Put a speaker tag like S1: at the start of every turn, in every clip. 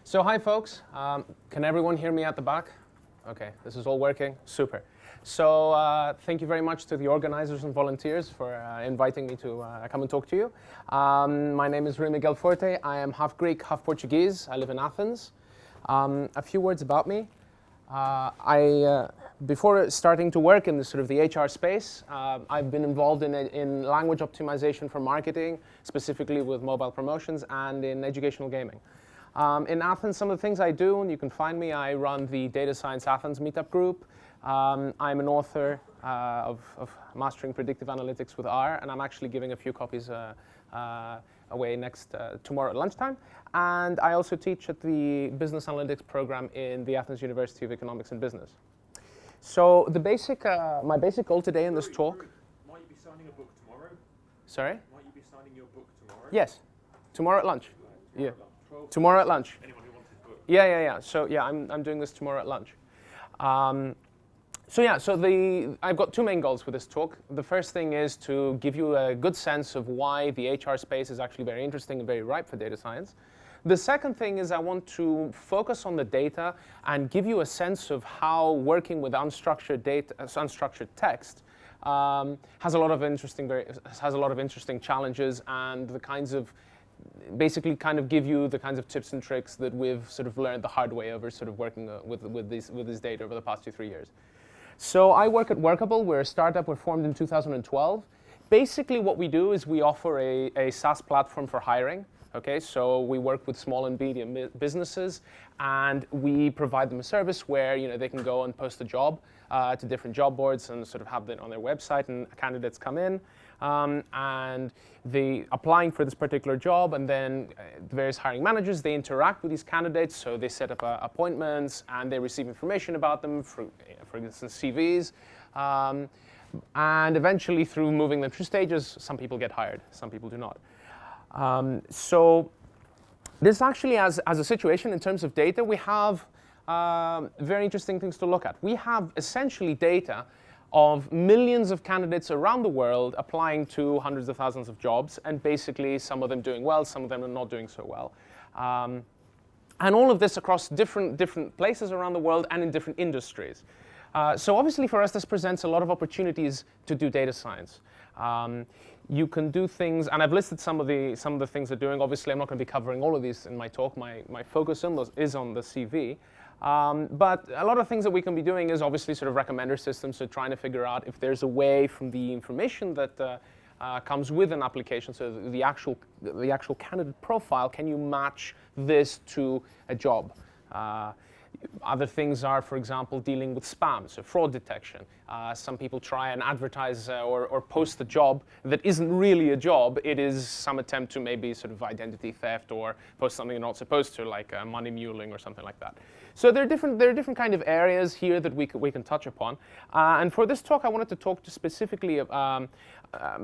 S1: So hi folks, can everyone hear me at the back? Okay, this is all working, super. So thank you very much to the organizers and volunteers for inviting me to come and talk to you. My name is Miguel Forte. I am half Greek, half Portuguese. I live in Athens. A few words about me. Before starting to work in the HR space, I've been involved in language optimization for marketing, specifically with mobile promotions, and in educational gaming. In Athens, some of the things I do, and you can find me, I run the Data Science Athens meetup group. I'm an author of Mastering Predictive Analytics with R, and I'm actually giving a few copies away tomorrow at lunchtime. And I also teach at the Business Analytics program in the Athens University of Economics and Business. So my basic goal today in this talk...
S2: Might you be signing a book tomorrow?
S1: Sorry?
S2: Might you be signing your book tomorrow?
S1: Yes. Tomorrow at lunch.
S2: Tomorrow
S1: Yeah.
S2: at lunch.
S1: Tomorrow at lunch.
S2: Anyone who wants his book.
S1: Yeah. So yeah, I'm doing this tomorrow at lunch. I've got two main goals with this talk. The first thing is to give you a good sense of why the HR space is actually very interesting and very ripe for data science. The second thing is I want to focus on the data and give you a sense of how working with unstructured data, unstructured text, has a lot of interesting challenges, and the kinds of basically kind of give you the kinds of tips and tricks that we've sort of learned the hard way over sort of working with this data over the past 2-3 years. So I work at Workable. We're a startup. We're formed in 2012. Basically what we do is we offer a SaaS platform for hiring. Okay, so we work with small and medium businesses, and we provide them a service where they can go and post a job to different job boards and sort of have it on their website, and candidates come in and they applying for this particular job, and then the various hiring managers, they interact with these candidates, so they set up appointments and they receive information about them, for instance CVs, and eventually through moving them through stages, some people get hired, some people do not. So this actually, as a situation in terms of data, we have very interesting things to look at. We have essentially data of millions of candidates around the world applying to hundreds of thousands of jobs, and basically some of them doing well, some of them are not doing so well. And all of this across different places around the world and in different industries. So obviously for us this presents a lot of opportunities to do data science. You can do things, and I've listed some of the things they're doing. Obviously, I'm not going to be covering all of these in my talk. My focus on those is on the CV. But a lot of things that we can be doing is obviously sort of recommender systems, so trying to figure out if there's a way from the information that comes with an application, so the actual candidate profile, can you match this to a job? Other things are, for example, dealing with spam, so fraud detection. Some people try and advertise or post a job that isn't really a job. It is some attempt to maybe sort of identity theft, or post something you're not supposed to, like money muling or something like that. So there are different kind of areas here that we can touch upon. And for this talk, I wanted to talk specifically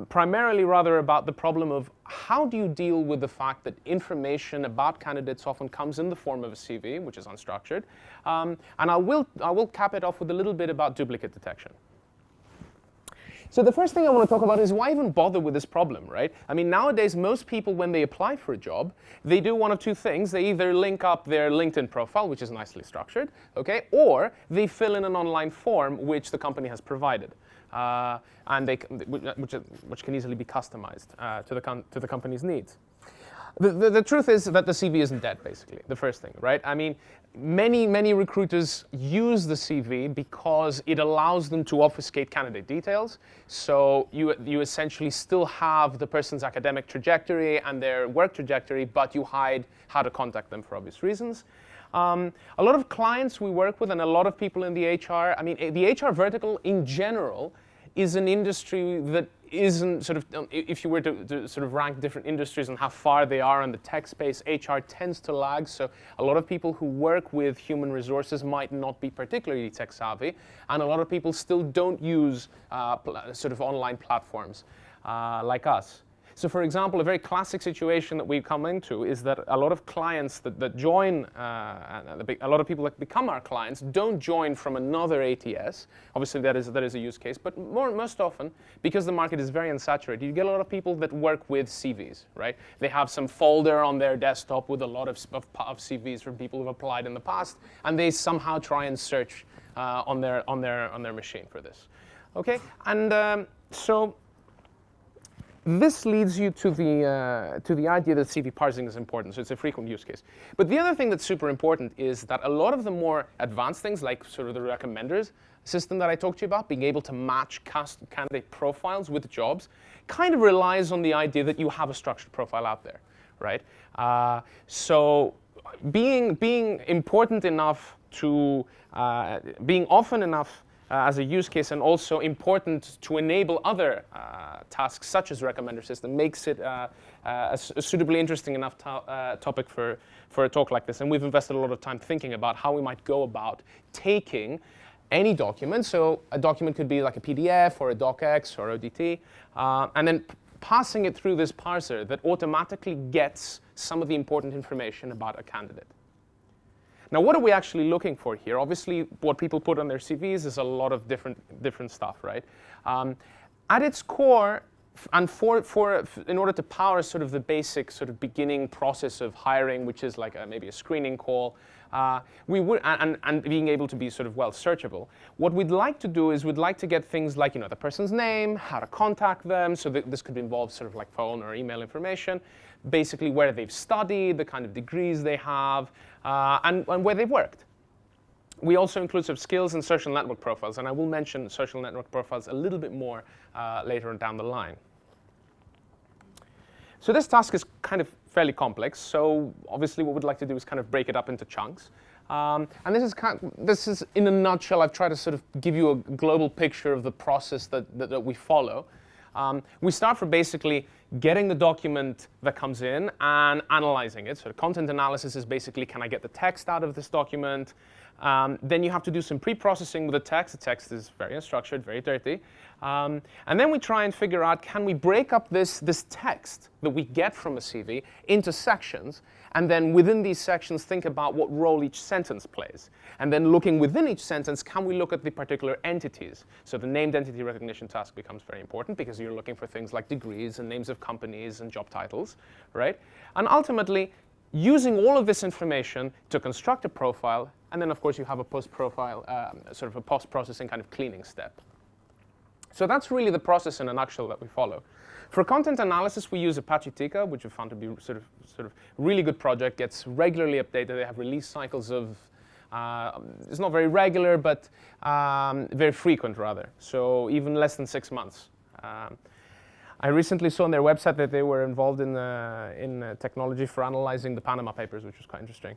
S1: primarily rather about the problem of how do you deal with the fact that information about candidates often comes in the form of a CV, which is unstructured. And I will cap it off with a little bit about duplicate detection. So the first thing I want to talk about is why even bother with this problem, right? I mean, nowadays, most people, when they apply for a job, they do one of two things. They either link up their LinkedIn profile, which is nicely structured, okay, or they fill in an online form which the company has provided, and which can easily be customized to the company's needs. The truth is that the CV isn't dead, basically, the first thing, right? I mean, many recruiters use the CV because it allows them to obfuscate candidate details. So you essentially still have the person's academic trajectory and their work trajectory, but you hide how to contact them for obvious reasons. A lot of clients we work with and a lot of people in the HR, I mean, the HR vertical in general is an industry that isn't sort of, if you were to sort of rank different industries and how far they are in the tech space, HR tends to lag. So a lot of people who work with human resources might not be particularly tech savvy, and a lot of people still don't use sort of online platforms like us. So for example, a very classic situation that we come into is that a lot of clients that join, a lot of people that become our clients don't join from another ATS. Obviously that is a use case, but most often, because the market is very unsaturated, you get a lot of people that work with CVs, right? They have some folder on their desktop with a lot of CVs from people who've applied in the past, and they somehow try and search on their machine for this. Okay, and so this leads you to the idea that CV parsing is important, so it's a frequent use case. But the other thing that's super important is that a lot of the more advanced things, like sort of the recommenders system that I talked to you about, being able to match candidate profiles with jobs, kind of relies on the idea that you have a structured profile out there, right? So being important enough to, being often enough as a use case and also important to enable other tasks such as recommender system makes it a suitably interesting enough topic for a talk like this. And we've invested a lot of time thinking about how we might go about taking any document. So a document could be like a PDF or a docx or ODT, and then passing it through this parser that automatically gets some of the important information about a candidate. Now, what are we actually looking for here? Obviously, what people put on their CVs is a lot of different stuff, right? At its core, and in order to power sort of the basic sort of beginning process of hiring, which is like maybe a screening call, we would and being able to be sort of well searchable. What we'd like to do is we'd like to get things like the person's name, how to contact them. So this could involve sort of like phone or email information, basically where they've studied, the kind of degrees they have, and where they've worked. We also include sort of skills and social network profiles, and I will mention social network profiles a little bit more later on down the line. So this task is kind of fairly complex. So obviously what we'd like to do is kind of break it up into chunks. And this is in a nutshell, I've tried to sort of give you a global picture of the process that we follow. We start from basically getting the document that comes in and analyzing it. So the content analysis is basically, can I get the text out of this document? Then you have to do some pre-processing with the text. The text is very unstructured, very dirty. And then we try and figure out, can we break up this text that we get from a CV into sections, and then within these sections think about what role each sentence plays. And then looking within each sentence, can we look at the particular entities? So the named entity recognition task becomes very important because you're looking for things like degrees and names of companies and job titles, right? And ultimately, using all of this information to construct a profile, and then of course you have a post-profile, sort of a post-processing kind of cleaning step. So that's really the process in a nutshell that we follow. For content analysis, we use Apache Tika, which we found to be sort of really good project, gets regularly updated. They have release cycles of, it's not very regular, but very frequent rather. So even less than 6 months. I recently saw on their website that they were involved in technology for analyzing the Panama Papers, which was quite interesting.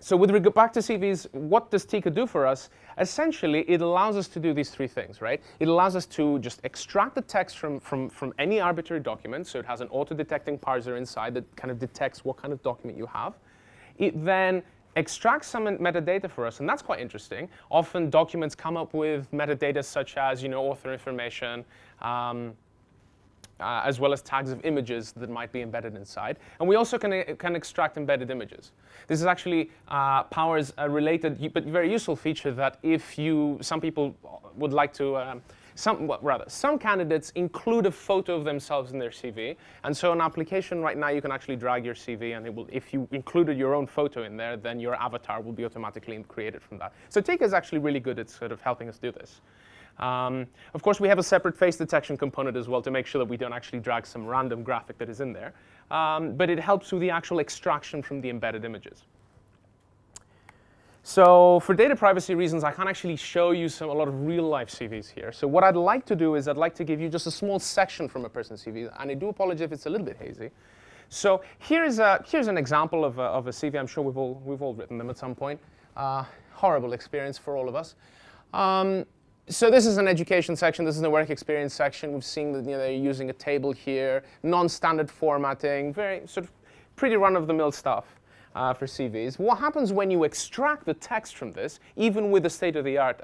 S1: So with regard back to CVs, what does Tika do for us? Essentially, it allows us to do these 3 things, right? It allows us to just extract the text from any arbitrary document, so it has an auto-detecting parser inside that kind of detects what kind of document you have. It then extracts some metadata for us, and that's quite interesting. Often documents come up with metadata such as, author information, as well as tags of images that might be embedded inside. And we also can extract embedded images. This is actually powers a related but very useful feature that some people would like to, some candidates include a photo of themselves in their CV. And so an application right now, you can actually drag your CV, and if you included your own photo in there, then your avatar will be automatically created from that. So Tika is actually really good at sort of helping us do this. Of course, we have a separate face detection component as well to make sure that we don't actually drag some random graphic that is in there. But it helps with the actual extraction from the embedded images. So for data privacy reasons, I can't actually show you a lot of real-life CVs here. So what I'd like to do is I'd like to give you just a small section from a person's CV. And I do apologize if it's a little bit hazy. So here's an example of a CV. I'm sure we've all written them at some point. Horrible experience for all of us. So this is an education section. This is the work experience section. We've seen that they're using a table here, non-standard formatting, very sort of pretty run-of-the-mill stuff for CVs. What happens when you extract the text from this, even with a state-of-the-art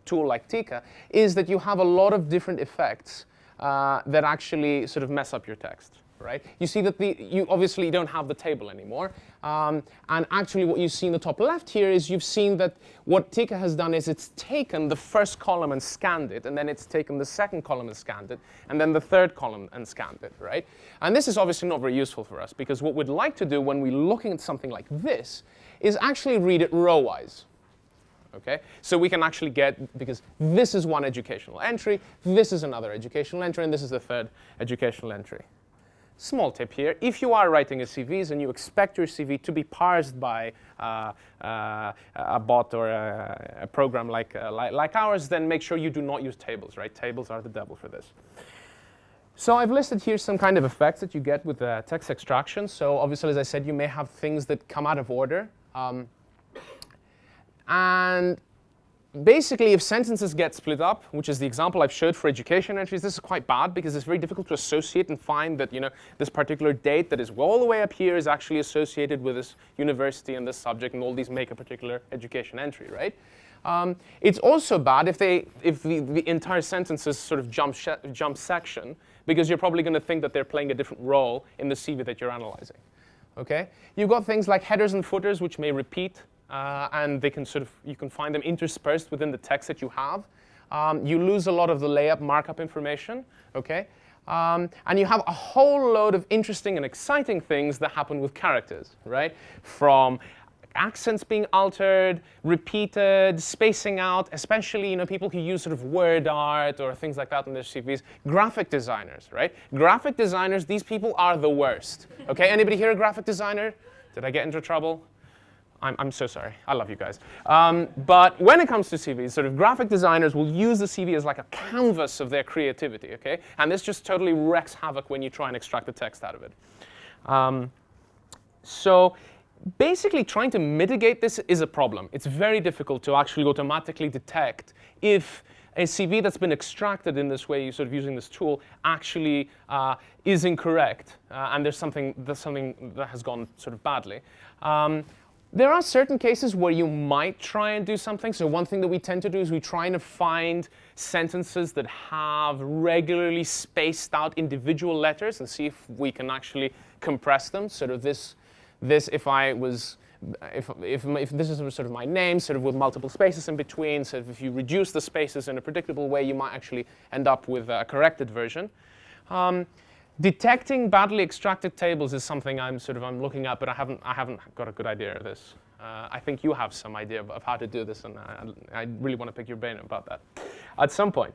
S1: tool like Tika, is that you have a lot of different effects that actually sort of mess up your text. Right? You see that you obviously don't have the table anymore. And actually what you see in the top left here is you've seen that what Tika has done is it's taken the first column and scanned it, and then it's taken the second column and scanned it, and then the third column and scanned it, right? And this is obviously not very useful for us, because what we'd like to do when we're looking at something like this is actually read it row-wise. Okay? So we can actually get, because this is one educational entry, this is another educational entry, and this is the third educational entry. Small tip here, if you are writing a CVs and you expect your CV to be parsed by a bot or a program like ours, then make sure you do not use tables, right? Tables are the devil for this. So I've listed here some kind of effects that you get with text extraction. So obviously, as I said, you may have things that come out of order. And basically, if sentences get split up, which is the example I've showed for education entries, this is quite bad because it's very difficult to associate and find that, this particular date that is all the way up here is actually associated with this university and this subject, and all these make a particular education entry, right? It's also bad if the entire sentence is sort of jump section, because you're probably going to think that they're playing a different role in the CV that you're analyzing. Okay? You've got things like headers and footers, which may repeat. And they can you can find them interspersed within the text that you have. You lose a lot of the layup markup information, okay? And you have a whole load of interesting and exciting things that happen with characters, right? From accents being altered, repeated, spacing out, especially people who use sort of word art or things like that in their CVs. Graphic designers, right? Graphic designers, these people are the worst. Okay, anybody here a graphic designer? Did I get into trouble? I'm so sorry. I love you guys. But when it comes to CVs, sort of graphic designers will use the CV as like a canvas of their creativity, okay? And this just totally wreaks havoc when you try and extract the text out of it. So basically, trying to mitigate this is a problem. It's very difficult to actually automatically detect if a CV that's been extracted in this way, sort of using this tool, actually is incorrect, and there's something that has gone sort of badly. There are certain cases where you might try and do something. So one thing that we tend to do is we try and find sentences that have regularly spaced out individual letters and see if we can actually compress them. Sort of this if this is sort of my name, sort of with multiple spaces in between. So if you reduce the spaces in a predictable way, you might actually end up with a corrected version. Detecting badly extracted tables is something I'm looking at, but I haven't got a good idea of this. I think you have some idea of how to do this, and I really want to pick your brain about that at some point.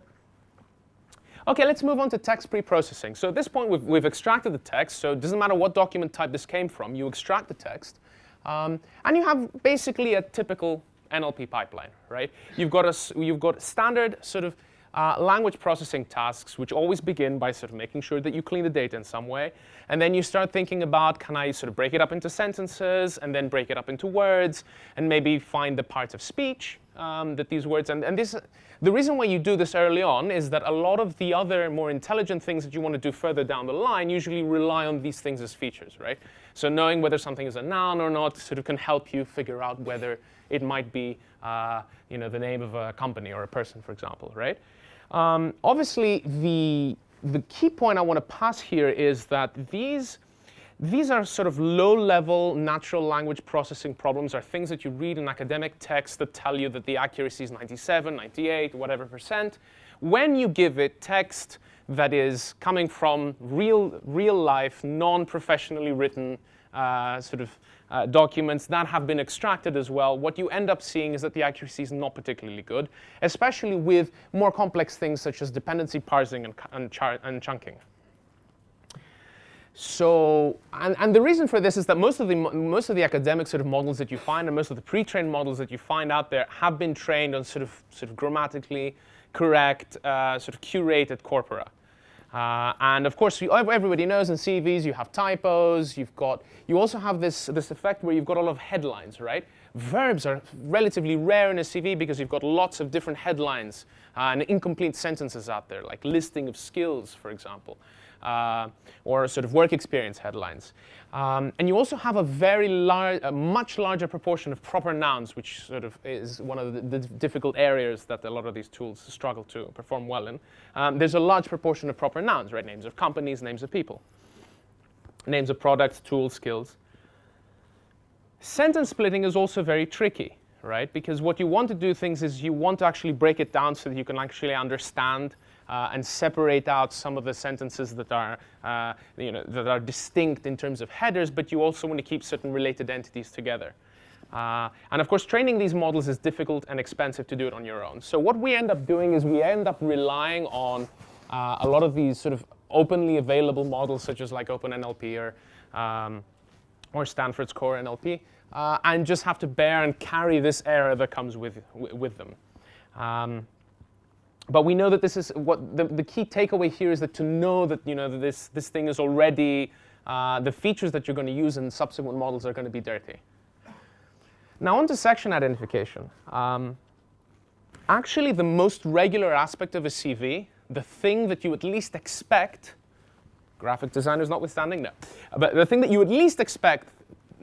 S1: Okay, let's move on to text pre-processing. So at this point, we've extracted the text, so it doesn't matter what document type this came from, you extract the text, and you have basically a typical NLP pipeline, right? You've got standard sort of language processing tasks, which always begin by sort of making sure that you clean the data in some way. And then you start thinking about, can I sort of break it up into sentences and then break it up into words and maybe find the parts of speech that these words, and this, the reason why you do this early on is that a lot of the other more intelligent things that you want to do further down the line usually rely on these things as features, right? So knowing whether something is a noun or not sort of can help you figure out whether it might be the name of a company or a person, for example, right? Obviously, the key point I want to pass here is that these are sort of low-level natural language processing problems, are things that you read in academic texts that tell you that the accuracy is 97, 98, whatever percent. When you give it text that is coming from real-life, non-professionally written documents that have been extracted as well, what you end up seeing is that the accuracy is not particularly good, especially with more complex things such as dependency parsing and chunking. So, and the reason for this is that most of the academic sort of models that you find and most of the pre-trained models that you find out there have been trained on sort of grammatically correct, sort of curated corpora. And of course, everybody knows in CVs you have typos. You also have this effect where you've got a lot of headlines, right? Verbs are relatively rare in a CV because you've got lots of different headlines and incomplete sentences out there, like listing of skills, for example, or sort of work experience headlines. And you also have a much larger proportion of proper nouns, which sort of is one of the difficult areas that a lot of these tools struggle to perform well in. There's a large proportion of proper nouns, right? Names of companies, names of people, names of products, tools, skills. Sentence splitting is also very tricky, right? Because what you want to do things is you want to actually break it down so that you can actually understand and separate out some of the sentences that are, that are distinct in terms of headers, but you also want to keep certain related entities together. And of course, training these models is difficult and expensive to do it on your own. So what we end up doing is we end up relying on a lot of these sort of openly available models, such as like OpenNLP or Stanford's Core NLP, and just have to bear and carry this error that comes with them. But we know that this is what the key takeaway here is that to know that that this thing is already the features that you're going to use in subsequent models are going to be dirty. Now on to section identification. Actually, the most regular aspect of a CV, the thing that you at least expect, graphic designers notwithstanding, no, but the thing that you at least expect,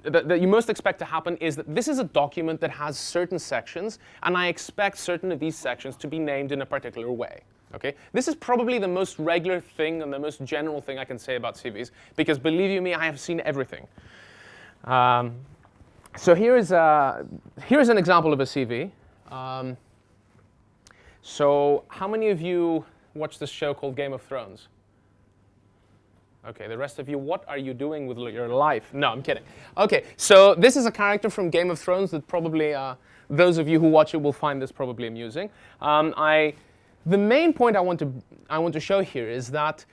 S1: that you most expect to happen is that this is a document that has certain sections, and I expect certain of these sections to be named in a particular way. Okay? This is probably the most regular thing and the most general thing I can say about CVs, because believe you me, I have seen everything. So here's an example of a CV. So how many of you watch this show called Game of Thrones? Okay, the rest of you, what are you doing with your life? No, I'm kidding. Okay, so this is a character from Game of Thrones that probably those of you who watch it will find this probably amusing. The main point I want to show here is that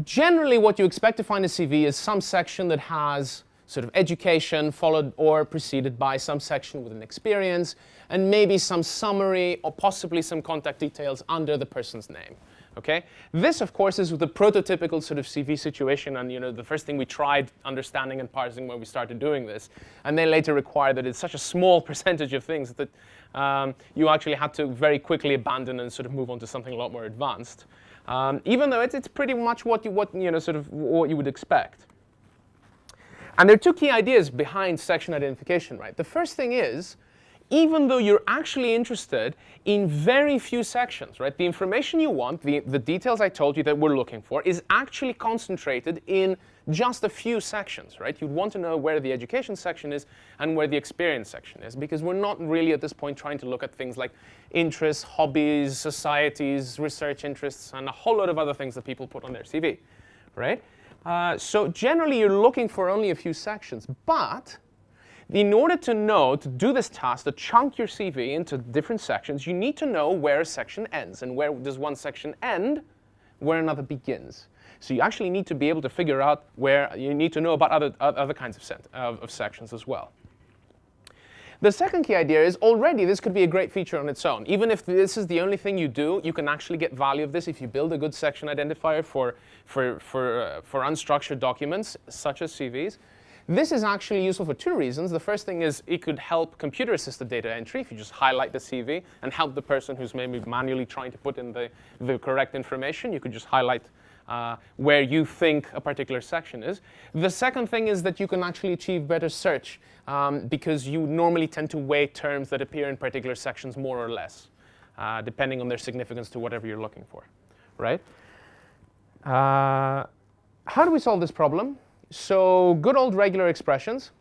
S1: generally what you expect to find in a CV is some section that has sort of education followed or preceded by some section with an experience and maybe some summary or possibly some contact details under the person's name. Okay? This, of course, is the prototypical sort of CV situation, and the first thing we tried understanding and parsing when we started doing this, and they later required that it's such a small percentage of things that you actually had to very quickly abandon and sort of move on to something a lot more advanced, even though it's pretty much what you would expect. And there are two key ideas behind section identification, right? The first thing is, even though you're actually interested in very few sections, right? The information you want, the details I told you that we're looking for, is actually concentrated in just a few sections, right? You'd want to know where the education section is and where the experience section is, because we're not really at this point trying to look at things like interests, hobbies, societies, research interests, and a whole lot of other things that people put on their CV, right? So generally, you're looking for only a few sections, but in order to do this task, to chunk your CV into different sections, you need to know where a section ends, and where does one section end, where another begins. So you actually need to be able to figure out where you need to know about other kinds of sections as well. The second key idea is already this could be a great feature on its own. Even if this is the only thing you do, you can actually get value of this if you build a good section identifier for unstructured documents, such as CVs. This is actually useful for two reasons. The first thing is it could help computer-assisted data entry if you just highlight the CV and help the person who's maybe manually trying to put in the correct information. You could just highlight where you think a particular section is. The second thing is that you can actually achieve better search because you normally tend to weight terms that appear in particular sections more or less, depending on their significance to whatever you're looking for, right? How do we solve this problem? So good old regular expressions.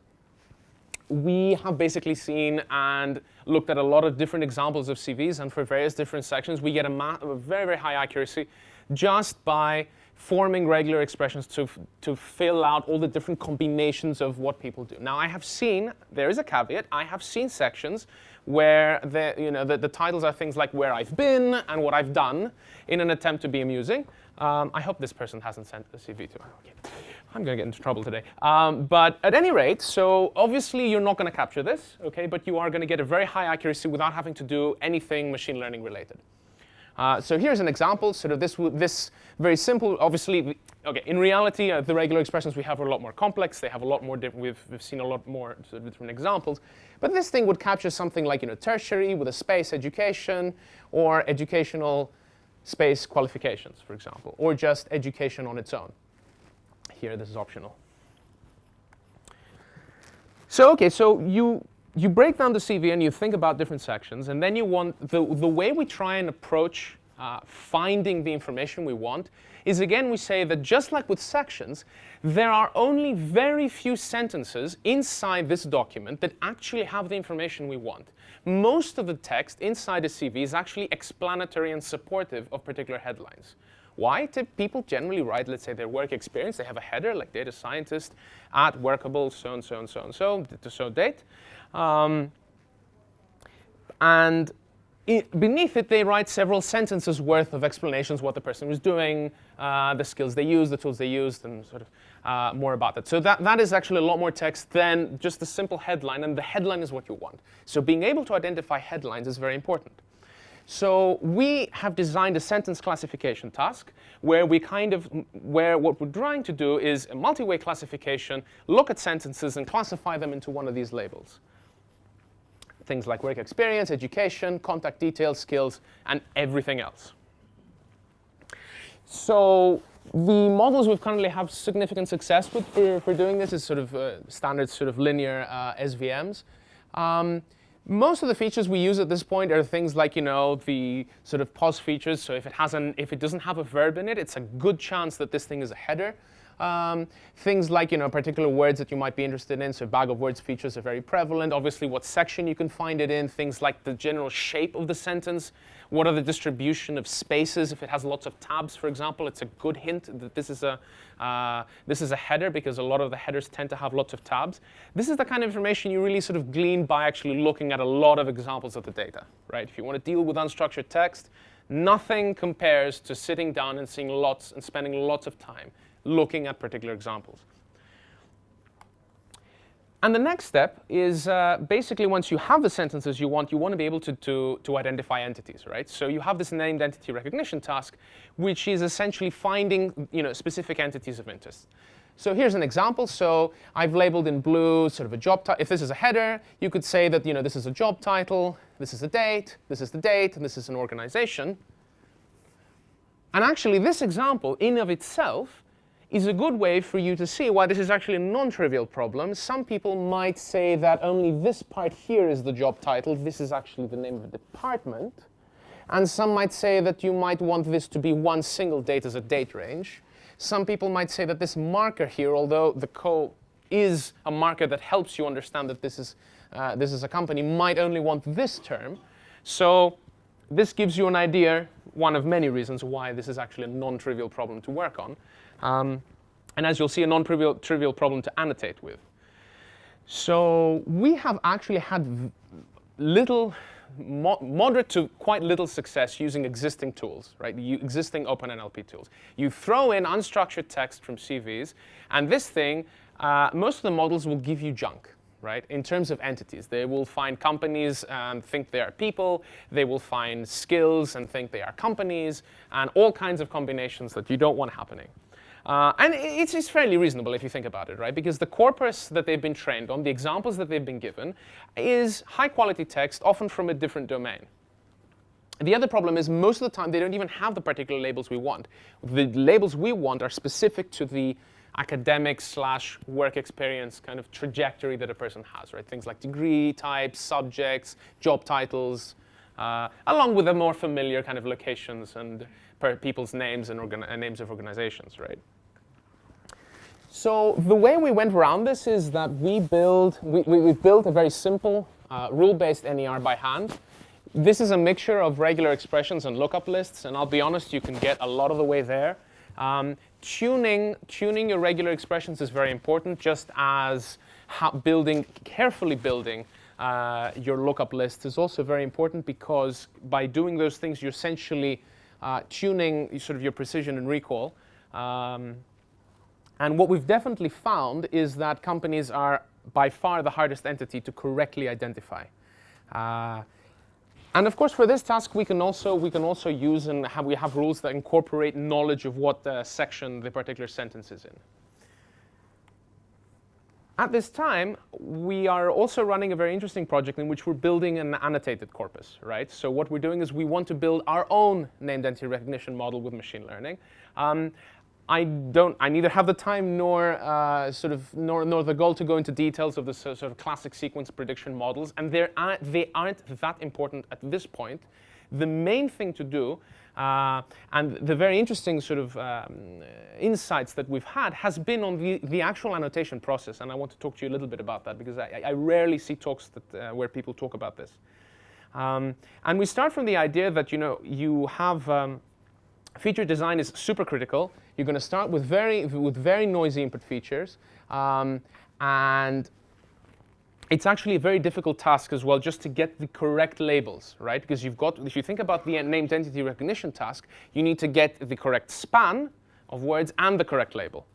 S1: We have basically seen and looked at a lot of different examples of CVs, and for various different sections, we get a very, very high accuracy just by forming regular expressions to fill out all the different combinations of what people do. Now, I have seen, there is a caveat, I have seen sections where the titles are things like where I've been and what I've done in an attempt to be amusing. I hope this person hasn't sent a CV to me. Okay. I'm going to get into trouble today. But at any rate, so obviously you're not going to capture this, okay? But you are going to get a very high accuracy without having to do anything machine learning related. So here's an example, sort of this very simple. Obviously, Okay, in reality, the regular expressions we have are a lot more complex. They have a lot more we've seen a lot more sort of different examples. But this thing would capture something like tertiary with a space education, or educational space qualifications, for example, or just education on its own. Here, this is optional. So okay, so you break down the CV and you think about different sections, and then you want the way we try and approach finding the information we want is, again, we say that just like with sections, there are only very few sentences inside this document that actually have the information we want. Most of the text inside a CV is actually explanatory and supportive of particular headlines. Why? People generally write, let's say, their work experience. They have a header like data scientist at workable so-and-so and so-and-so, so date. And beneath it, they write several sentences worth of explanations, what the person was doing, the skills they used, the tools they used, and sort of more about that. So that is actually a lot more text than just a simple headline, and the headline is what you want. So being able to identify headlines is very important. So we have designed a sentence classification task where what we're trying to do is a multi-way classification, look at sentences and classify them into one of these labels. Things like work experience, education, contact details, skills, and everything else. So the models we've currently have significant success with for doing this is sort of standard sort of linear SVMs. Most of the features we use at this point are things like, the sort of pause features. So if it doesn't have a verb in it, it's a good chance that this thing is a header. Things like, particular words that you might be interested in. So bag of words features are very prevalent. Obviously, what section you can find it in. Things like the general shape of the sentence. What are the distribution of spaces? If it has lots of tabs, for example, it's a good hint that this is a header, because a lot of the headers tend to have lots of tabs. This is the kind of information you really sort of glean by actually looking at a lot of examples of the data, right? If you want to deal with unstructured text, nothing compares to sitting down and seeing lots and spending lots of time looking at particular examples. And the next step is basically, once you have the sentences you want to be able to identify entities, right? So you have this named entity recognition task, which is essentially finding specific entities of interest. So here's an example. So I've labeled in blue sort of a job title. If this is a header, you could say that this is a job title, this is a date, this is the date, and this is an organization. And actually, this example in of itself is a good way for you to see why this is actually a non-trivial problem. Some people might say that only this part here is the job title. This is actually the name of a department. And some might say that you might want this to be one single date as a date range. Some people might say that this marker here, although the co is a marker that helps you understand that this is a company, might only want this term. So this gives you an idea, one of many reasons why this is actually a non-trivial problem to work on. And as you'll see, a non-trivial problem to annotate with. So we have actually had moderate to quite little success using existing tools, right? Existing OpenNLP tools. You throw in unstructured text from CVs, and this thing, most of the models will give you junk, right? In terms of entities, they will find companies and think they are people. They will find skills and think they are companies, and all kinds of combinations that you don't want happening. And it's fairly reasonable if you think about it, right? Because the corpus that they've been trained on, the examples that they've been given, is high-quality text, often from a different domain. The other problem is most of the time they don't even have the particular labels we want. The labels we want are specific to the academic/work experience kind of trajectory that a person has, right? Things like degree types, subjects, job titles, along with the more familiar kind of locations and people's names and names of organizations, right? So the way we went around this is that we've built a very simple rule-based NER by hand. This is a mixture of regular expressions and lookup lists, and I'll be honest, you can get a lot of the way there. Tuning your regular expressions is very important, just as carefully building your lookup lists is also very important, because by doing those things, you're essentially tuning sort of your precision and recall. And what we've definitely found is that companies are by far the hardest entity to correctly identify. And of course, for this task, we can also use and we have rules that incorporate knowledge of what section the particular sentence is in. At this time, we are also running a very interesting project in which we're building an annotated corpus, right? So what we're doing is we want to build our own named entity recognition model with machine learning. I neither have the time nor nor the goal to go into details of the sort of classic sequence prediction models, and they aren't that important at this point. The main thing to do, and the very interesting sort of insights that we've had, has been on the actual annotation process, and I want to talk to you a little bit about that because I rarely see talks that where people talk about this. And we start from the idea that you have feature design is super critical. You're going to start with very noisy input features, and it's actually a very difficult task as well just to get the correct labels, right? Because if you think about the named entity recognition task, you need to get the correct span of words and the correct label.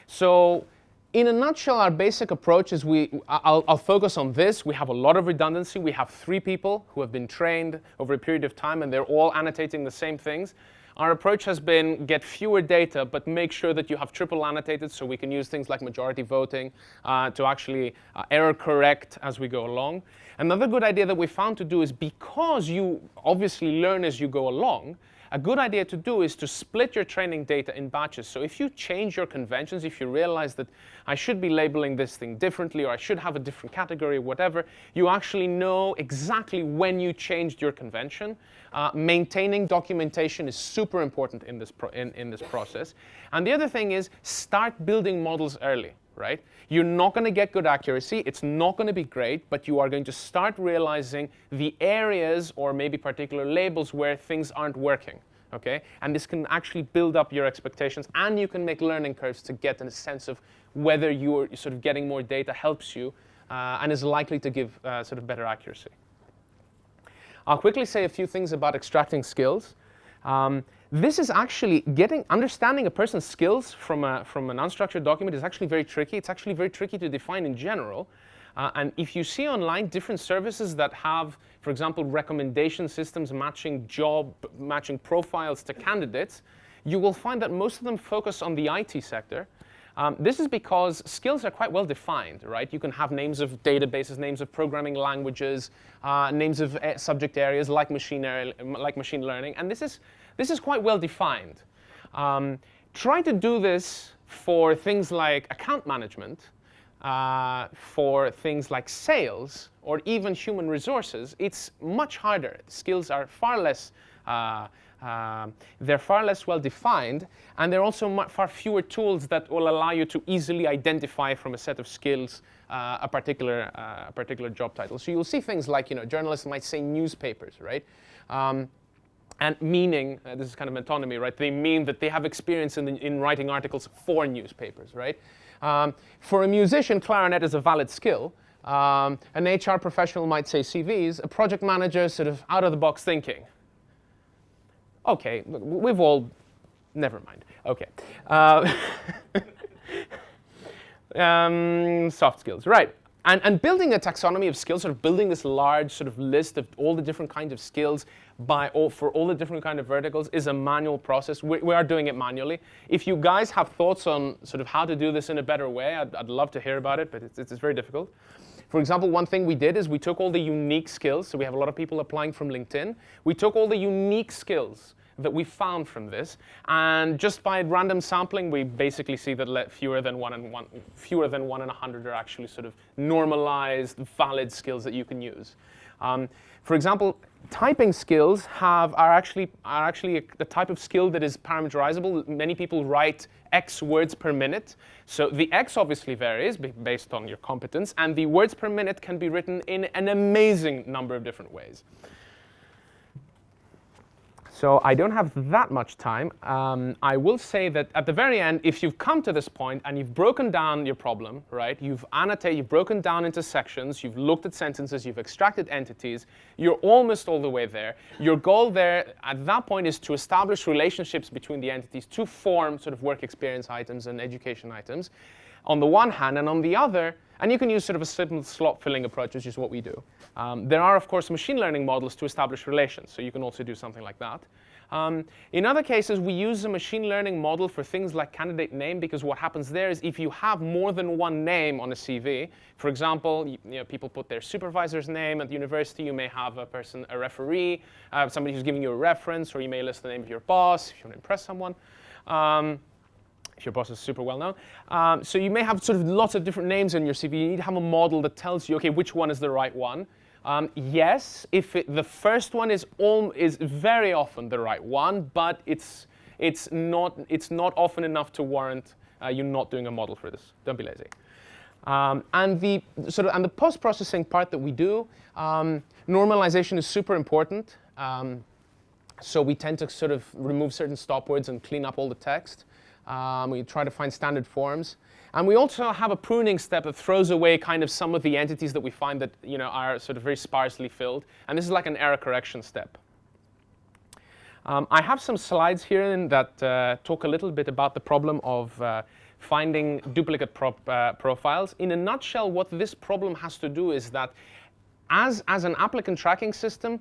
S1: So in a nutshell, our basic approach is I'll focus on this. We have a lot of redundancy. We have 3 people who have been trained over a period of time, and they're all annotating the same things. Our approach has been get fewer data, but make sure that you have triple annotated, so we can use things like majority voting to actually error correct as we go along. Another good idea that we found to do is, because you obviously learn as you go along, a good idea to do is to split your training data in batches. So if you change your conventions, if you realize that I should be labeling this thing differently, or I should have a different category, or whatever, you actually know exactly when you changed your convention. Maintaining documentation is super important in this process. And the other thing is, start building models early, right? You're not going to get good accuracy. It's not going to be great, but you are going to start realizing the areas or maybe particular labels where things aren't working, okay? And this can actually build up your expectations, and you can make learning curves to get a sense of whether you're sort of getting more data helps you and is likely to give sort of better accuracy. I'll quickly say a few things about extracting skills. This is actually understanding a person's skills from an unstructured document is actually very tricky. It's actually very tricky to define in general. And if you see online different services that have, for example, recommendation systems matching profiles to candidates, you will find that most of them focus on the IT sector. This is because skills are quite well defined, right? You can have names of databases, names of programming languages, names of subject areas like machine learning, and this is quite well defined. Try to do this for things like account management, for things like sales, or even human resources. It's much harder. Skills are far less well defined, and there are also far fewer tools that will allow you to easily identify from a set of skills a particular job title. So you'll see things like, journalists might say newspapers, right? And meaning, this is kind of metonymy, right? They mean that they have experience in writing articles for newspapers, right? For a musician, clarinet is a valid skill. An HR professional might say CVs. A project manager, sort of out-of-the-box thinking. Okay, we've all, never mind. Okay. Soft skills, right. And building a taxonomy of skills, sort of building this large sort of list of all the different kinds of skills for all the different kind of verticals is a manual process. We are doing it manually. If you guys have thoughts on sort of how to do this in a better way, I'd love to hear about it, but it's very difficult. For example, one thing we did is we took all the unique skills. So we have a lot of people applying from LinkedIn. We took all the unique skills that we found from this, and just by random sampling, we basically see that fewer than one in 100 are actually sort of normalized, valid skills that you can use. For example, typing skills are actually the type of skill that is parameterizable. Many people write X words per minute. So the X obviously varies based on your competence, and the words per minute can be written in an amazing number of different ways. So I don't have that much time. I will say that at the very end, if you've come to this point and you've broken down your problem, right? You've broken down into sections, you've looked at sentences, you've extracted entities, you're almost all the way there. Your goal there at that point is to establish relationships between the entities to form sort of work experience items and education items on the one hand, and on the other, And you can use sort of a simple slot filling approach, which is what we do. There are, of course, machine learning models to establish relations, so you can also do something like that. In other cases, we use a machine learning model for things like candidate name, because what happens there is if you have more than one name on a CV, for example, people put their supervisor's name at the university, you may have a referee, somebody who's giving you a reference, or you may list the name of your boss if you want to impress someone. If your boss is super well known. So you may have sort of lots of different names in your CV. You need to have a model that tells you, okay, which one is the right one. Yes, if the first one is very often the right one, but it's not often enough to warrant you not doing a model for this. Don't be lazy. And the post-processing part that we do, normalization is super important. So we tend to sort of remove certain stop words and clean up all the text. We try to find standard forms. And we also have a pruning step that throws away kind of some of the entities that we find that are sort of very sparsely filled. And this is like an error correction step. I have some slides here that talk a little bit about the problem of finding duplicate profiles. In a nutshell, what this problem has to do is that as an applicant tracking system,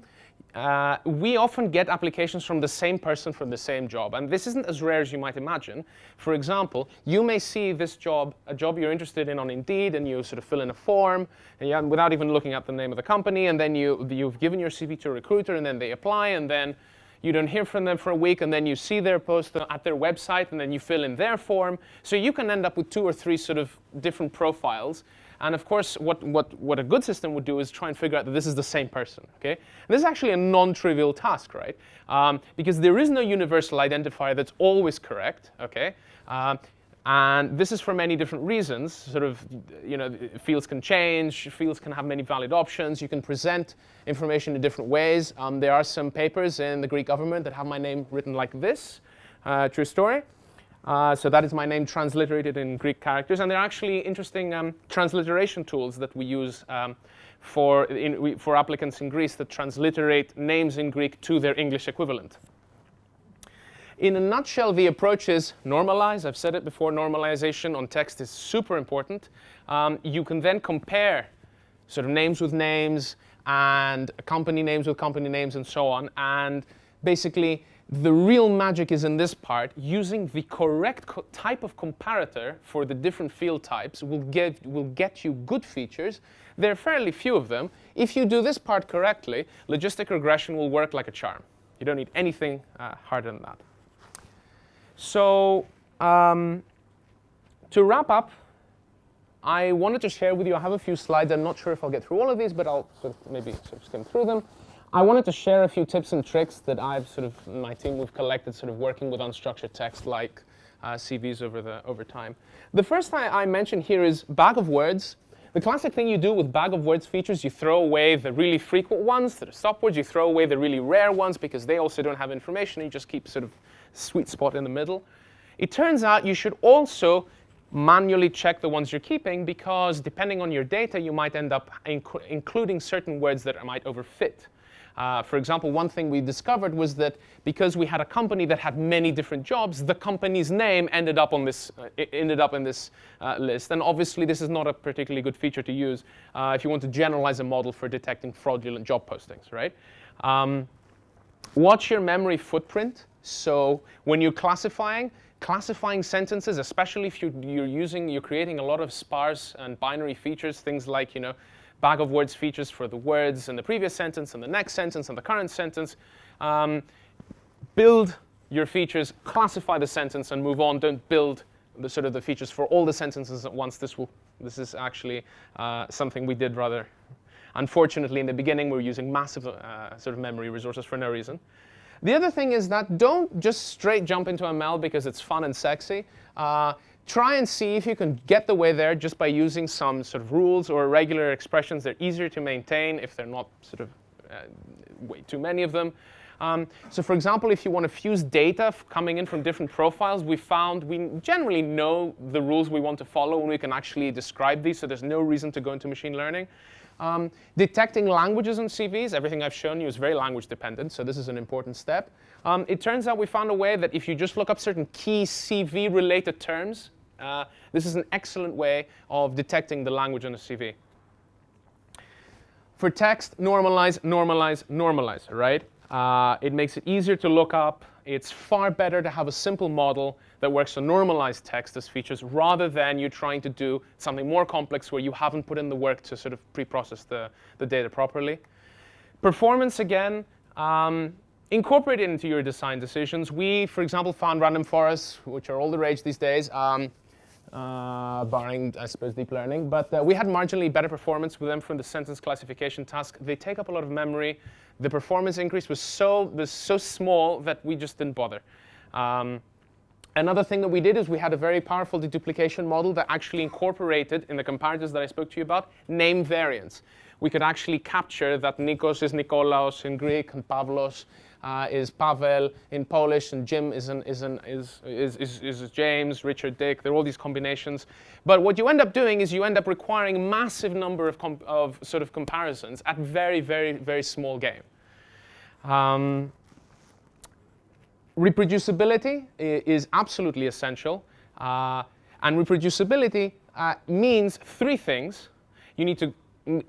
S1: we often get applications from the same person for the same job. And this isn't as rare as you might imagine. For example, you may see this job, a job you're interested in on Indeed, and you sort of fill in a form and without even looking at the name of the company. And then you've given your CV to a recruiter, and then they apply. And then you don't hear from them for a week. And then you see their post at their website. And then you fill in their form. So you can end up with 2 or 3 sort of different profiles. And of course, what a good system would do is try and figure out that this is the same person. Okay? And this is actually a non-trivial task, right? Because there is no universal identifier that's always correct. Okay? And this is for many different reasons. Sort of, fields can change. Fields can have many valid options. You can present information in different ways. There are some papers in the Greek government that have my name written like this. True story. So that is my name transliterated in Greek characters. And there are actually interesting transliteration tools that we use for applicants in Greece that transliterate names in Greek to their English equivalent. In a nutshell, the approach is normalize. I've said it before, normalization on text is super important. You can then compare sort of names with names and company names with company names and so on. And basically, the real magic is in this part. Using the correct type of comparator for the different field types will get you good features. There are fairly few of them. If you do this part correctly, logistic regression will work like a charm. You don't need anything harder than that. So to wrap up, I wanted to share with you, I have a few slides. I'm not sure if I'll get through all of these, but I'll maybe skim through them. I wanted to share a few tips and tricks that my team, we've collected sort of working with unstructured text like CVs over time. The first thing I mentioned here is bag of words. The classic thing you do with bag of words features, you throw away the really frequent ones that are stop words. You throw away the really rare ones because they also don't have information. You just keep sort of sweet spot in the middle. It turns out you should also manually check the ones you're keeping, because depending on your data, you might end up including certain words that might overfit. For example, one thing we discovered was that because we had a company that had many different jobs, the company's name ended up in this list. And obviously, this is not a particularly good feature to use if you want to generalize a model for detecting fraudulent job postings, right? Watch your memory footprint. So when you're classifying sentences, especially if you're creating a lot of sparse and binary features, things like bag of words features for the words in the previous sentence and the next sentence and the current sentence. Build your features, classify the sentence, and move on. Don't build the features for all the sentences at once. This is actually something we did rather unfortunately in the beginning. We were using massive sort of memory resources for no reason. The other thing is that don't just straight jump into ML because it's fun and sexy. Try and see if you can get the way there just by using some sort of rules or regular expressions. They're easier to maintain if they're not sort of way too many of them. So for example, if you want to fuse data coming in from different profiles, we generally know the rules we want to follow and we can actually describe these, so there's no reason to go into machine learning. Detecting languages on CVs, everything I've shown you is very language dependent, so this is an important step. It turns out we found a way that if you just look up certain key CV related terms, This is an excellent way of detecting the language on a CV. For text, normalize, normalize, normalize, right? It makes it easier to look up. It's far better to have a simple model that works on normalized text as features rather than you trying to do something more complex where you haven't put in the work to sort of pre-process the data properly. Performance, again, incorporate it into your design decisions. We, for example, found random forests, which are all the rage these days, barring, I suppose, deep learning. But we had marginally better performance with them from the sentence classification task. They take up a lot of memory. The performance increase was so small that we just didn't bother. Another thing that we did is we had a very powerful deduplication model that actually incorporated, in the comparators that I spoke to you about, name variants. We could actually capture that Nikos is Nikolaos in Greek and Pavlos is Pavel in Polish, and Jim is James, Richard, Dick. There are all these combinations. But what you end up doing is you end up requiring a massive number of sort of comparisons at very, very, very small game. Reproducibility is absolutely essential. And reproducibility means three things. You need to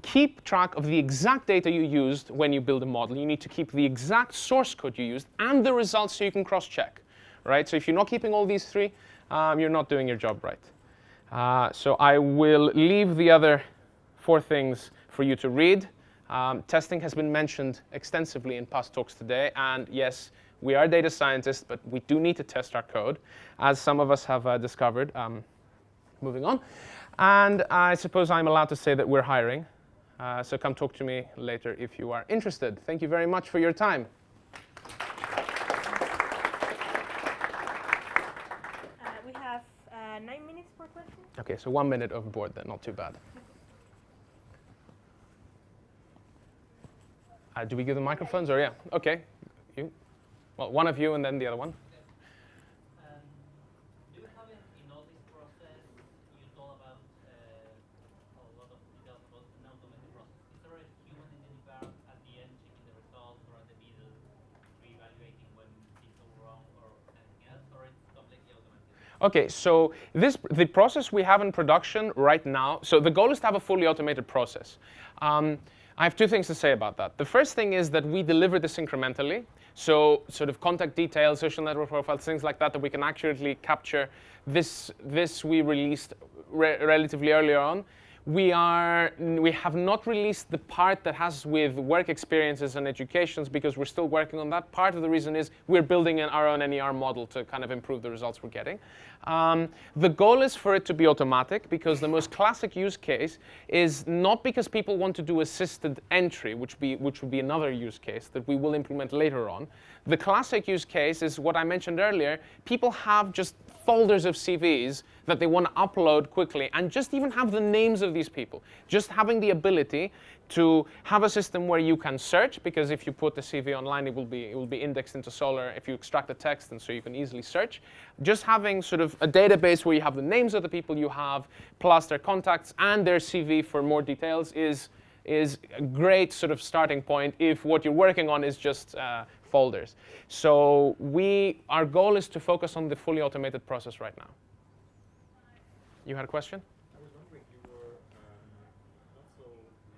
S1: keep track of the exact data you used when you build a model. You need to keep the exact source code you used and the results so you can cross-check, right? So if you're not keeping all these three, you're not doing your job right. So I will leave the other four things for you to read. Testing has been mentioned extensively in past talks today, and yes, we are data scientists, but we do need to test our code, as some of us have discovered. Moving on. And I suppose I'm allowed to say that we're hiring. So come talk to me later if you are interested. Thank you very much for your time.
S3: We have 9 minutes per question.
S1: OK, so 1 minute overboard then, not too bad. Do we give the microphones or yeah? OK. You. Well, one of you and then the other one. OK, so the process we have in production right now, so the goal is to have a fully automated process. I have two things to say about that. The first thing is that we deliver this incrementally. So sort of contact details, social network profiles, things like that we can accurately capture. This we released relatively earlier on. We have not released the part that has with work experiences and educations because we're still working on that. Part of the reason is we're building our own NER model to kind of improve the results we're getting. The goal is for it to be automatic because the most classic use case is not because people want to do assisted entry, which would be another use case that we will implement later on. The classic use case is what I mentioned earlier. People have just folders of CVs that they want to upload quickly and just even have the names of these people. Just having the ability to have a system where you can search, because if you put the CV online, it will be indexed into Solr if you extract the text, and so you can easily search. Just having sort of a database where you have the names of the people you have, plus their contacts and their CV for more details is a great sort of starting point if what you're working on is just folders. So our goal is to focus on the fully automated process right now. You had a question?
S2: I was wondering, you were not so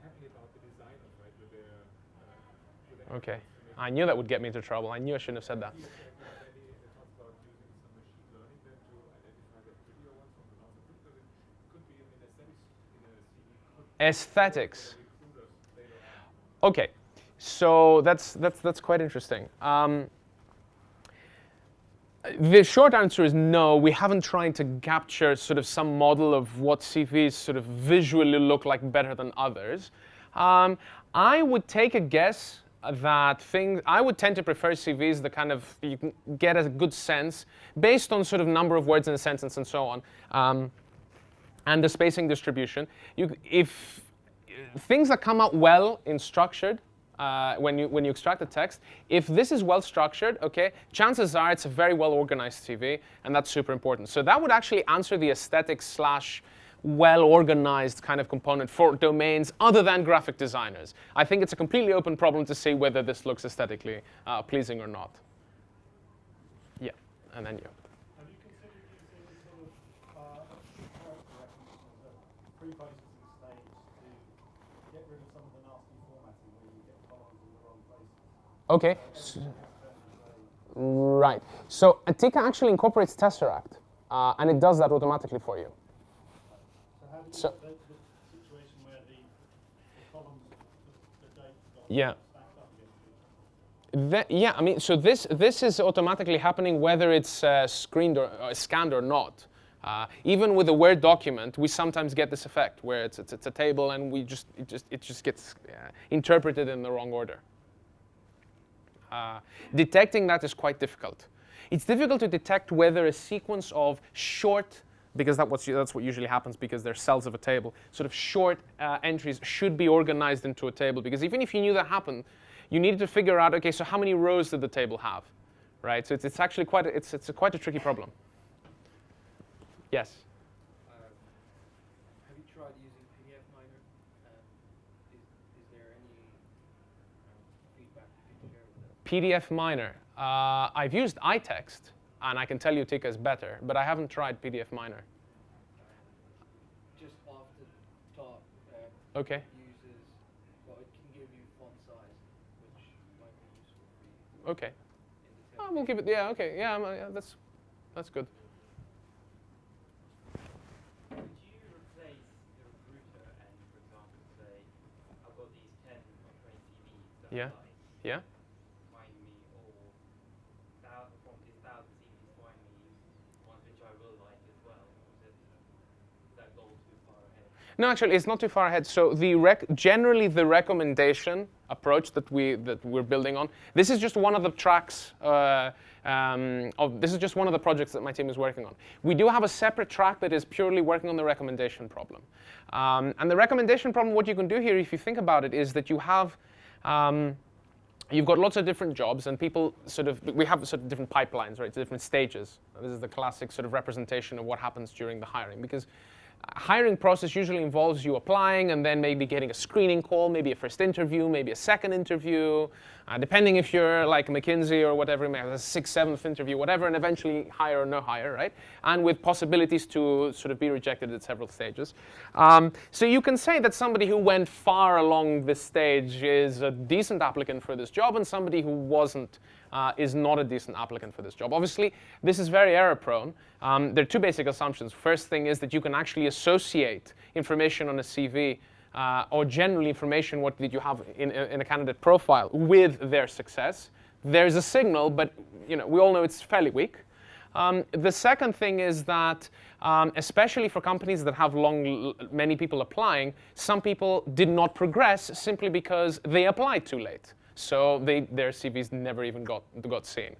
S2: happy about the design of it with the
S1: OK. I knew that would get me into trouble. I knew I shouldn't have said that.
S2: It talks about using some machine learning then to identify the prettier ones from the not so pretty, but it could be in aesthetics in a CV.
S1: Aesthetics. OK. So that's quite interesting. The short answer is no. We haven't tried to capture sort of some model of what CVs sort of visually look like better than others. I would take a guess that I would tend to prefer CVs that kind of you can get a good sense based on sort of number of words in a sentence and so on, and the spacing distribution. If things that come out well in structured, when you extract the text, if this is well structured, okay, chances are it's a very well organized CV, and that's super important. So that would actually answer the aesthetic / well organized kind of component for domains other than graphic designers. I think it's a completely open problem to see whether this looks aesthetically pleasing or not. Yeah, and then you.
S4: Have you considered using sort of pre-processing stage to get rid of some of the nasty formatting where you get columns in the wrong places.
S1: Okay. Right. So Tika actually incorporates Tesseract, and it does that automatically for you.
S4: So how do you
S1: So-
S4: get the situation where the columns, the data
S1: Yeah.
S4: stacked up against each other?
S1: Yeah, I mean, so this is automatically happening whether it's screened or scanned or not. Even with a Word document, we sometimes get this effect where it's a table and it just gets interpreted in the wrong order. Detecting that is quite difficult. It's difficult to detect whether a sequence of short, because that's what usually happens because they're cells of a table, sort of short entries should be organized into a table. Because even if you knew that happened, you needed to figure out, okay, so how many rows did the table have, right? So it's actually quite a tricky problem. Yes.
S5: Have you tried using PDF Miner? Is there any feedback you can share with that?
S1: PDF Miner. I've used iText, and I can tell you Tika is better, but I haven't tried PDF Miner.
S5: Just off the top,
S1: Okay.
S5: uses, well, it can give you font size, which might be useful for you
S1: Okay.
S5: in the
S1: We'll give it. Yeah. Okay. Yeah. That's good.
S6: Could you replace the recruiter and, for example, say, I've got these 10 or 20 CVs that
S1: Yeah.
S6: I like,
S1: Yeah.
S6: find me, or from these 1,000 CVs, find me ones which I will like as well? Or is that goal too far ahead?
S1: No, actually, it's not too far ahead. So generally the recommendation approach that we're building on. This is just one of the tracks. This is just one of the projects that my team is working on. We do have a separate track that is purely working on the recommendation problem. And the recommendation problem, what you can do here, if you think about it, is that you have you've got lots of different jobs, and people we have sort of different pipelines, right? Different stages. This is the classic sort of representation of what happens during the hiring, because hiring process usually involves you applying and then maybe getting a screening call, maybe a first interview, maybe a second interview, depending if you're like McKinsey or whatever, maybe a sixth, seventh interview, whatever, and eventually hire or no hire, right? And with possibilities to sort of be rejected at several stages. So you can say that somebody who went far along this stage is a decent applicant for this job, and somebody who wasn't is not a decent applicant for this job. Obviously, this is very error prone. There are two basic assumptions. First thing is that you can actually associate information on a CV or generally information what did you have in a candidate profile with their success. There's a signal, but we all know it's fairly weak. The second thing is that, especially for companies that have many people applying, some people did not progress simply because they applied too late. So their CVs never even got seen.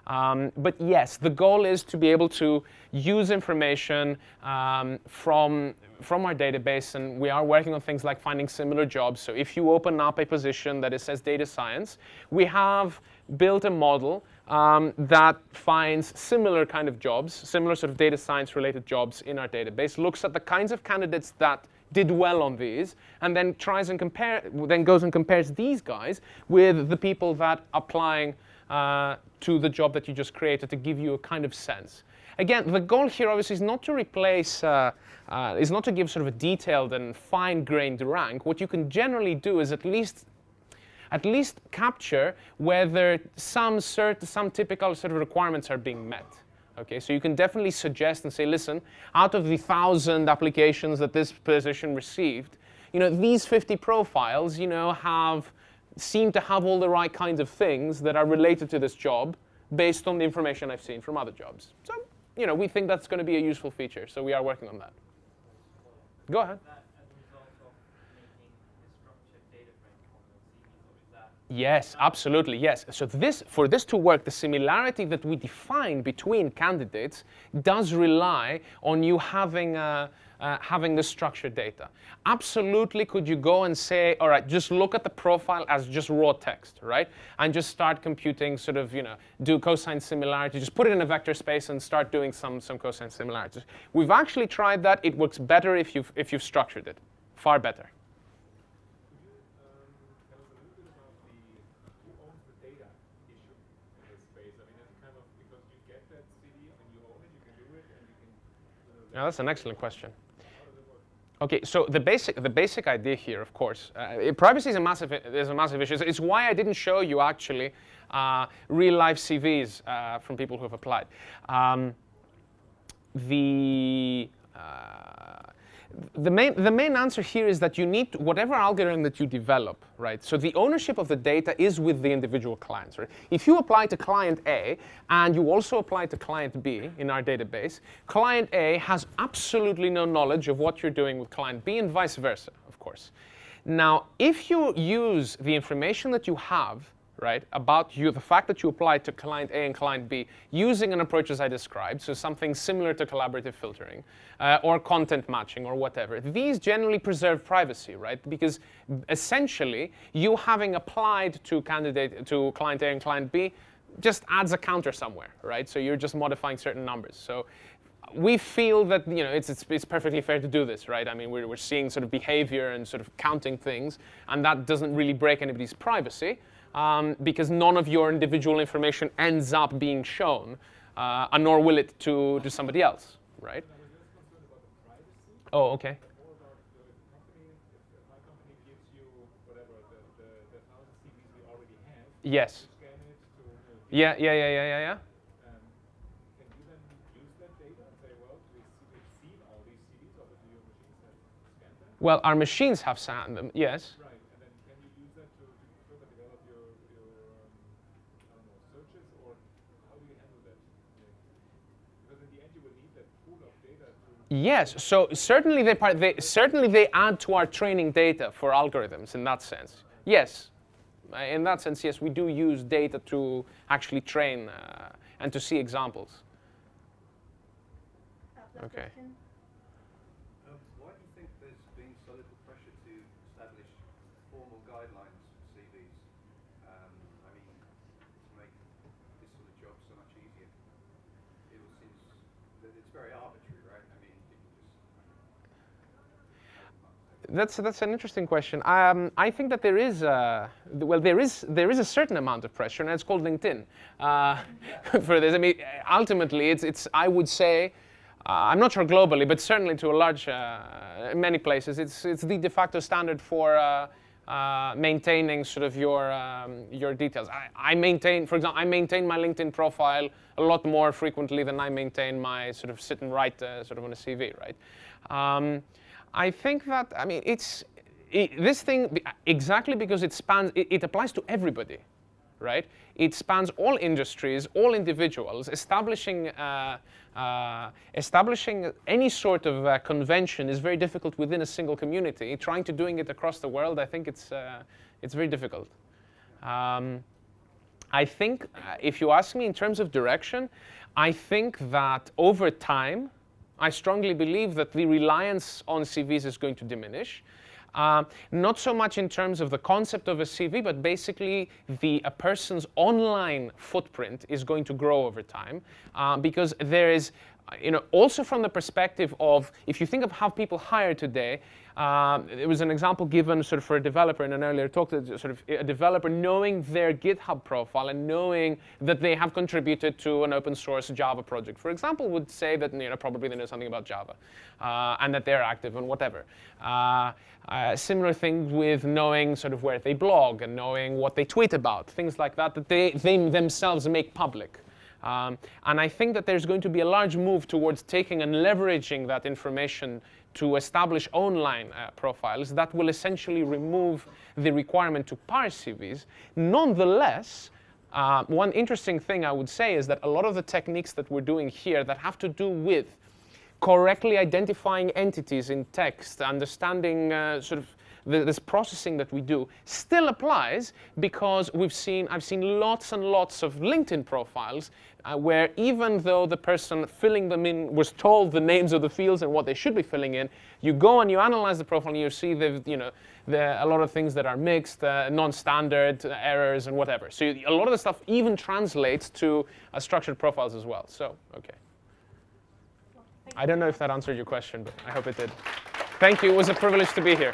S1: But yes, the goal is to be able to use information from our database, and we are working on things like finding similar jobs. So if you open up a position that says data science, we have built a model that finds similar kind of jobs, similar sort of data science related jobs in our database, looks at the kinds of candidates that did well on these, and then goes and compares these guys with the people that applying to the job that you just created to give you a kind of sense. Again, the goal here obviously is not to replace, is not to give sort of a detailed and fine-grained rank. What you can generally do is at least capture whether some typical sort of requirements are being met. Okay, so you can definitely suggest and say, listen, out of the 1,000 applications that this position received, these 50 profiles, seem to have all the right kinds of things that are related to this job based on the information I've seen from other jobs. So, we think that's going to be a useful feature, so we are working on that. Go ahead.
S6: Is that as a result of making a structured data frame on your CVs, or is that?
S1: Yes, absolutely, yes. So for this to work, the similarity that we define between candidates does rely on you having this structured data. Absolutely, could you go and say, all right, just look at the profile as just raw text, right? And just start computing sort of, do cosine similarity, just put it in a vector space and start doing some cosine similarities. We've actually tried that. It works better if you've structured it, far better.
S2: Could you tell us a little bit about who owns the data issue in this space? I mean, it's kind of because you get that CD and you own it, you can do it, and you can.
S1: Yeah, that's an excellent question.
S2: How does it work?
S1: Okay, so the basic idea here, of course, privacy is a massive issue. It's why I didn't show you actually real life CVs from people who have applied. The main answer here is that you need whatever algorithm that you develop, right? So the ownership of the data is with the individual clients, right? If you apply to client A and you also apply to client B in our database, client A has absolutely no knowledge of what you're doing with client B and vice versa, of course. Now, if you use the information that you have, right, about you, the fact that you applied to client A and client B using an approach as I described, so something similar to collaborative filtering or content matching or whatever, these generally preserve privacy, right? Because essentially, you having applied to client A and client B just adds a counter somewhere, right? So you're just modifying certain numbers. So we feel that it's perfectly fair to do this, right? I mean, we're seeing sort of behavior and sort of counting things, and that doesn't really break anybody's privacy. Because none of your individual information ends up being shown, and nor will it to somebody else, right?
S2: I was less concerned about the privacy,
S1: Oh, okay.
S2: more about the company. If my company gives you whatever the 1,000 CVs we already have,
S1: Yes.
S2: scan it to
S1: Yeah.
S2: can you then use that data and say, well, we've seen all these CVs, or do your machines have scanned them?
S1: Well, our machines have scanned them, yes.
S2: Right, and then can you use that to further develop your I don't know, searches, or how do you handle that? Because in the end, you will need that pool of data to.
S1: Yes. So certainly they add to our training data for algorithms in that sense. Yes. In that sense, yes, we do use data to actually train and to see examples.
S3: Last
S1: Okay.
S3: question.
S7: Why do you think there's been so little pressure to establish formal guidelines for CVs? I mean, to make this sort of job so much easier. It seems that it's very arbitrary, right? I mean, people just.
S1: That's an interesting question. I think that there is a certain amount of pressure, and it's called LinkedIn for this. I mean, ultimately, it's I would say. I'm not sure globally, but certainly to a large, many places, it's the de facto standard for maintaining sort of your details. I maintain, for example, I maintain my LinkedIn profile a lot more frequently than I maintain my sort of sit and write sort of on a CV, right? I think that, I mean, this thing, exactly because it spans, it applies to everybody, right? It spans all industries, all individuals. Establishing any sort of convention is very difficult within a single community. Trying to doing it across the world, I think it's very difficult. I think, if you ask me in terms of direction, I think that over time, I strongly believe that the reliance on CVs is going to diminish. Not so much in terms of the concept of a CV, but basically a person's online footprint is going to grow over time because there is, also from the perspective of, if you think of how people hire today, there was an example given sort of for a developer in an earlier talk, that sort of a developer knowing their GitHub profile and knowing that they have contributed to an open source Java project, for example, would say that probably they know something about Java and that they're active and whatever. Similar thing with knowing sort of where they blog and knowing what they tweet about, things like that, that they themselves make public. And I think that there's going to be a large move towards taking and leveraging that information to establish online profiles that will essentially remove the requirement to parse CVs. Nonetheless, one interesting thing I would say is that a lot of the techniques that we're doing here that have to do with correctly identifying entities in text, understanding sort of this processing that we do still applies, because I've seen lots and lots of LinkedIn profiles where even though the person filling them in was told the names of the fields and what they should be filling in, you go and you analyze the profile and you see a lot of things that are mixed, non-standard errors and whatever. So a lot of the stuff even translates to structured profiles as well. So, okay. I don't know if that answered your question, but I hope it did. Thank you. It was a privilege to be here.